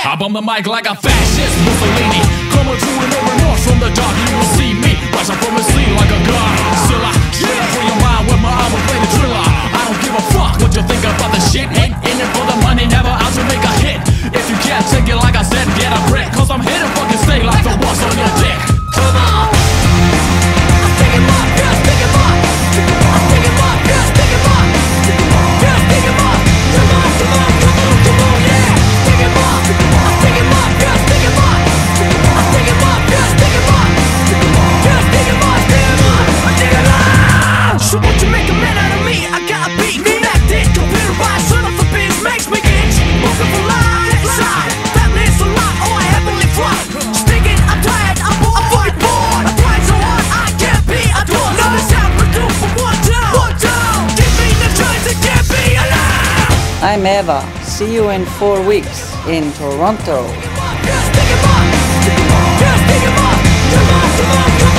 I bump the mic like a fascist Mussolini. Coming to no remorse from the dark. You will see me rise up from the sea like a god. Still I straight up for your mind with my arm will play the thriller. I don't give a fuck what you think about the shit. Ain't in it for the money, never out to make a hit. If you can't take it like I said, get a grip. Cause I'm here to fucking stay like the walls on your dick. Come on! I'm taking my pills, taking my. I'm taking my pills, taking my. Pills, taking my. Come on, come on, come on, come on, yeah. Taking my. I'm taking my pills, taking my. I'm taking my pills, taking my. Pills, taking my, taking my. I'm taking my. So won't you make a man out of me? I got a beat connected, computerized, son of a bitch makes me itch. Looking for life inside. Family is a lot, oh I heavily fried. Stinking, I'm tired, I'm fucking bored. I'm trying so hard, I can't be adored. Now this out, we're due for one down. Give me the choice, it can't be allowed. I'm Eva. See you in 4 weeks in Toronto. Just take it up, come on, come on, come on.